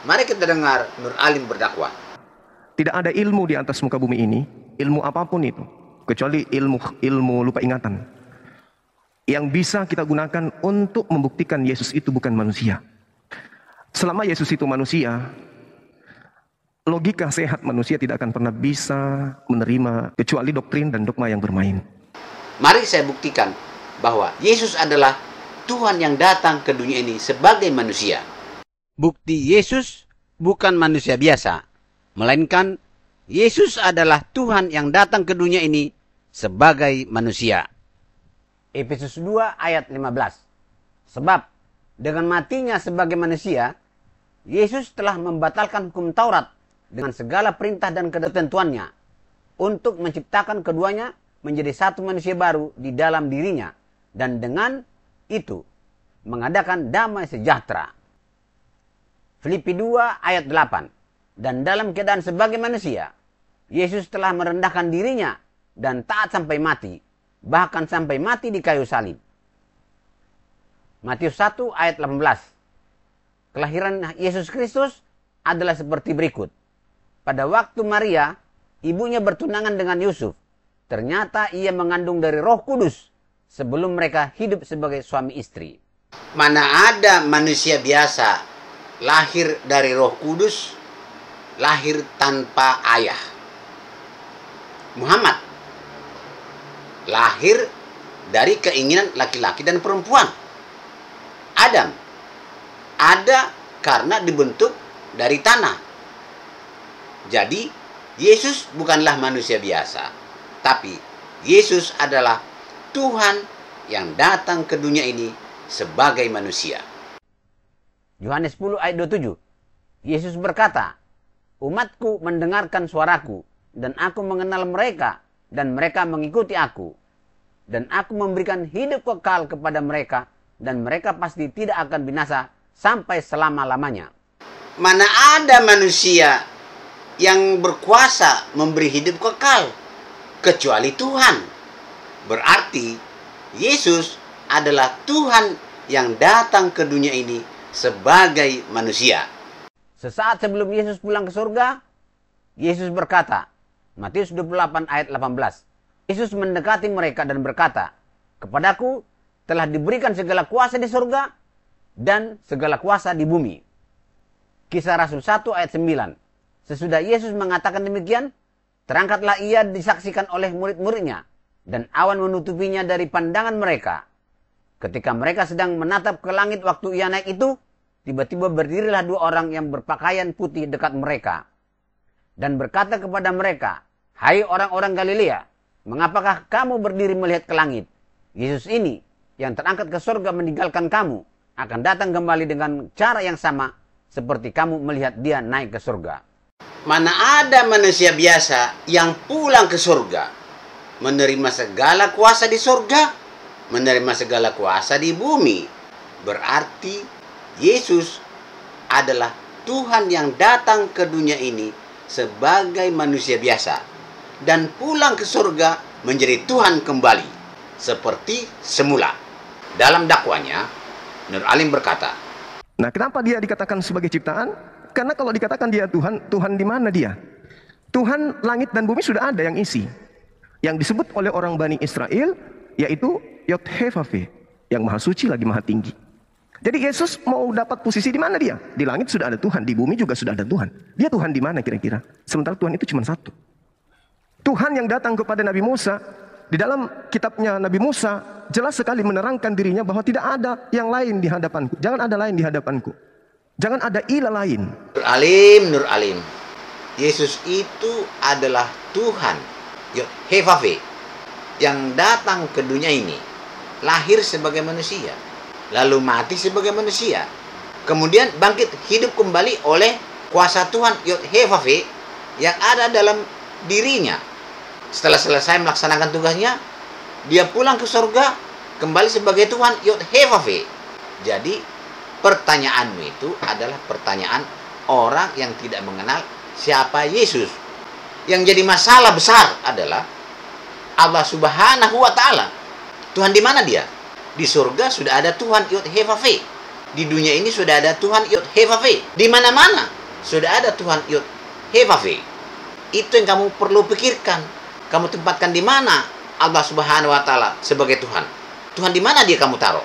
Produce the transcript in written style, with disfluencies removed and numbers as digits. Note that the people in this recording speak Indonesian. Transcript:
Mari kita dengar Nur Alim berdakwah. Tidak ada ilmu di atas muka bumi ini, ilmu apapun itu, kecuali ilmu lupa ingatan, yang bisa kita gunakan untuk membuktikan Yesus itu bukan manusia. Selama Yesus itu manusia, logika sehat manusia tidak akan pernah bisa menerima kecuali doktrin dan dogma yang bermain. Mari saya buktikan bahwa Yesus adalah Tuhan yang datang ke dunia ini sebagai manusia. Bukti Yesus bukan manusia biasa, melainkan Yesus adalah Tuhan yang datang ke dunia ini sebagai manusia. Efesus 2 ayat 15. Sebab dengan matinya sebagai manusia, Yesus telah membatalkan hukum Taurat dengan segala perintah dan ketentuannya untuk menciptakan keduanya menjadi satu manusia baru di dalam dirinya, dan dengan itu mengadakan damai sejahtera. Filipi 2 ayat 8. Dan dalam keadaan sebagai manusia, Yesus telah merendahkan dirinya dan taat sampai mati, bahkan sampai mati di kayu salib. Matius 1 ayat 18. Kelahiran Yesus Kristus adalah seperti berikut. Pada waktu Maria, ibunya bertunangan dengan Yusuf, ternyata ia mengandung dari Roh Kudus sebelum mereka hidup sebagai suami istri. Mana ada manusia biasa lahir dari Roh Kudus, lahir tanpa ayah. Muhammad lahir dari keinginan laki-laki dan perempuan. Adam ada karena dibentuk dari tanah. Jadi Yesus bukanlah manusia biasa, tapi Yesus adalah Tuhan yang datang ke dunia ini sebagai manusia. Yohanes 10 ayat 27. Yesus berkata, umatku mendengarkan suaraku, dan aku mengenal mereka, dan mereka mengikuti aku. Dan aku memberikan hidup kekal kepada mereka, dan mereka pasti tidak akan binasa sampai selama-lamanya. Mana ada manusia yang berkuasa memberi hidup kekal, kecuali Tuhan. Berarti Yesus adalah Tuhan yang datang ke dunia ini sebagai manusia. Sesaat sebelum Yesus pulang ke surga, Yesus berkata, Matius 28 ayat 18, Yesus mendekati mereka dan berkata, kepadaku telah diberikan segala kuasa di surga dan segala kuasa di bumi. Kisah Rasul 1 ayat 9. Sesudah Yesus mengatakan demikian, terangkatlah ia disaksikan oleh murid-muridnya, dan awan menutupinya dari pandangan mereka. Ketika mereka sedang menatap ke langit waktu ia naik itu, tiba-tiba berdirilah dua orang yang berpakaian putih dekat mereka. Dan berkata kepada mereka, hai orang-orang Galilea, mengapakah kamu berdiri melihat ke langit? Yesus ini yang terangkat ke surga meninggalkan kamu, akan datang kembali dengan cara yang sama seperti kamu melihat dia naik ke surga. Mana ada manusia biasa yang pulang ke surga, menerima segala kuasa di surga, menerima segala kuasa di bumi. Berarti Yesus adalah Tuhan yang datang ke dunia ini sebagai manusia biasa dan pulang ke surga menjadi Tuhan kembali seperti semula. Dalam dakwanya, Nur Alim berkata, nah, kenapa dia dikatakan sebagai ciptaan? Karena kalau dikatakan dia Tuhan, Tuhan di mana dia? Tuhan langit dan bumi sudah ada yang isi. Yang disebut oleh orang Bani Israel yaitu Yod-He-Vav-He, yang maha suci lagi maha tinggi. Jadi Yesus mau dapat posisi di mana dia? Di langit sudah ada Tuhan, di bumi juga sudah ada Tuhan. Dia Tuhan di mana kira-kira? Sementara Tuhan itu cuma satu. Tuhan yang datang kepada Nabi Musa, di dalam kitabnya Nabi Musa jelas sekali menerangkan dirinya bahwa tidak ada yang lain di hadapanku. Jangan ada lain di hadapanku. Jangan ada ilah lain. Nur Alim. Yesus itu adalah Tuhan Yod-He-Vav-He yang datang ke dunia ini, lahir sebagai manusia, lalu mati sebagai manusia, kemudian bangkit hidup kembali oleh kuasa Tuhan Yod-He-Vav-He yang ada dalam dirinya. Setelah selesai melaksanakan tugasnya, dia pulang ke surga kembali sebagai Tuhan Yod-He-Vav-He. Jadi pertanyaanmu itu adalah pertanyaan orang yang tidak mengenal siapa Yesus. Yang jadi masalah besar adalah Allah Subhanahu wa Ta'ala. Tuhan di mana dia? Di surga sudah ada Tuhan Yod-He-Vav-He. Di dunia ini sudah ada Tuhan Yud He Vav He. Di mana-mana sudah ada Tuhan Yud He Vav He. Itu yang kamu perlu pikirkan. Kamu tempatkan di mana Allah Subhanahu wa taala sebagai Tuhan. Tuhan di mana dia kamu taruh?